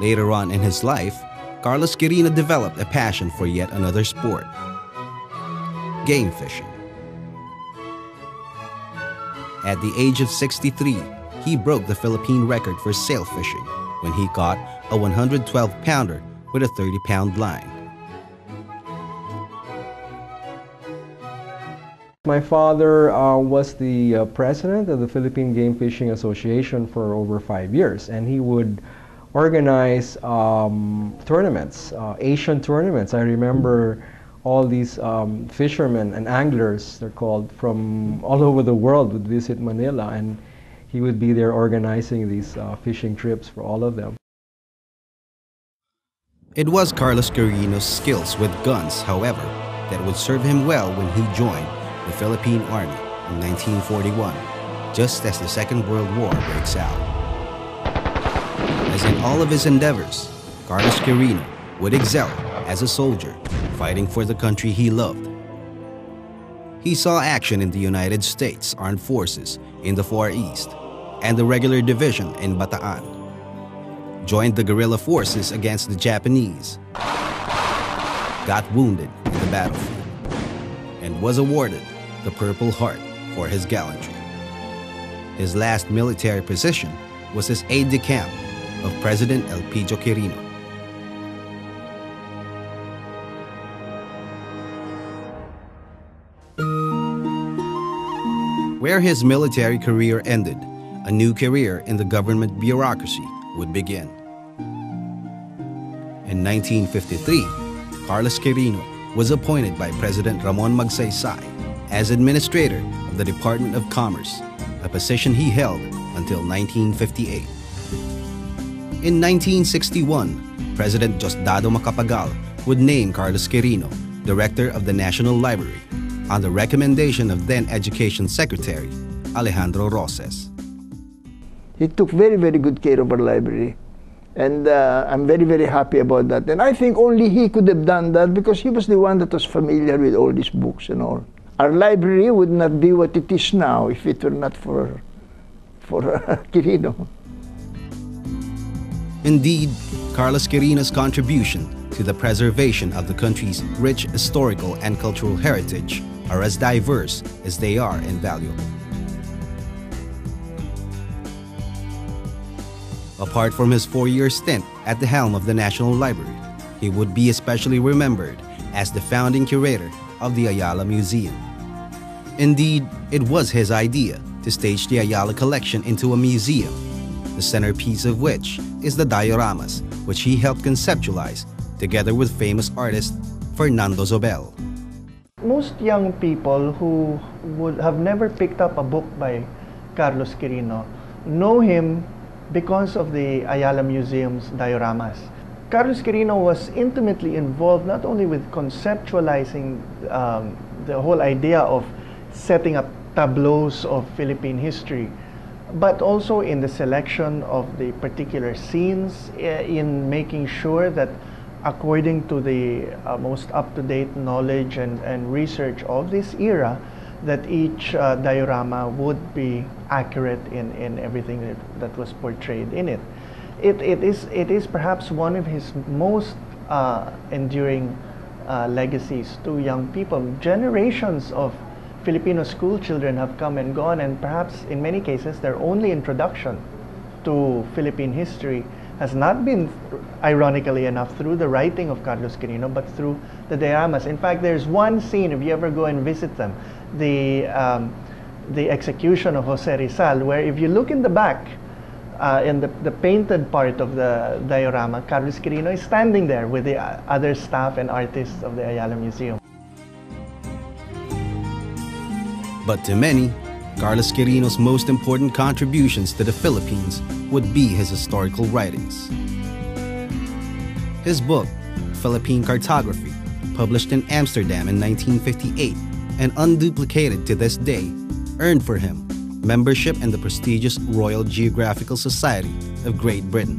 Later on in his life, Carlos Quirino developed a passion for yet another sport: game fishing. At the age of 63, he broke the Philippine record for sail fishing when he caught a 112-pounder with a 30-pound line. My father was the president of the Philippine Game Fishing Association for over 5 years, and he would organize tournaments, Asian tournaments. I remember all these fishermen and anglers, they're called, from all over the world would visit Manila, and he would be there organizing these fishing trips for all of them. It was Carlos Quirino's skills with guns, however, that would serve him well when he joined the Philippine Army in 1941, just as the Second World War breaks out. As in all of his endeavors, Carlos Quirino would excel as a soldier, fighting for the country he loved. He saw action in the United States Armed Forces in the Far East and the Regular Division in Bataan, joined the guerrilla forces against the Japanese, got wounded in the battlefield, and was awarded the Purple Heart for his gallantry. His last military position was as aide-de-camp of President Elpidio Quirino. Where his military career ended, a new career in the government bureaucracy would begin. In 1953, Carlos Quirino was appointed by President Ramon Magsaysay as administrator of the Department of Commerce, a position he held until 1958. In 1961, President Diosdado Macapagal would name Carlos Quirino director of the National Library on the recommendation of then Education Secretary Alejandro Roces. He took very, very good care of our library, and I'm very, very happy about that. And I think only he could have done that because he was the one that was familiar with all these books and all. Our library would not be what it is now if it were not for Quirino. Indeed, Carlos Quirino's contribution to the preservation of the country's rich historical and cultural heritage are as diverse as they are invaluable. Apart from his 4-year stint at the helm of the National Library, he would be especially remembered as the founding curator of the Ayala Museum. Indeed, it was his idea to stage the Ayala collection into a museum, the centerpiece of which is the dioramas, which he helped conceptualize together with famous artist Fernando Zobel. Most young people who would have never picked up a book by Carlos Quirino know him because of the Ayala Museum's dioramas. Carlos Quirino was intimately involved not only with conceptualizing the whole idea of setting up tableaus of Philippine history, but also in the selection of the particular scenes, in making sure that according to the most up-to-date knowledge and research of this era, that each diorama would be accurate in everything that was portrayed in it. It is perhaps one of his most enduring legacies to young people. Generations of Filipino school children have come and gone, and perhaps in many cases their only introduction to Philippine history has not been, ironically enough, through the writing of Carlos Quirino, but through the dioramas. In fact, there's one scene, if you ever go and visit them, the execution of Jose Rizal, where if you look in the back, in the painted part of the diorama, Carlos Quirino is standing there with the other staff and artists of the Ayala Museum. But to many, Carlos Quirino's most important contributions to the Philippines would be his historical writings. His book, Philippine Cartography, published in Amsterdam in 1958 and unduplicated to this day, earned for him membership in the prestigious Royal Geographical Society of Great Britain.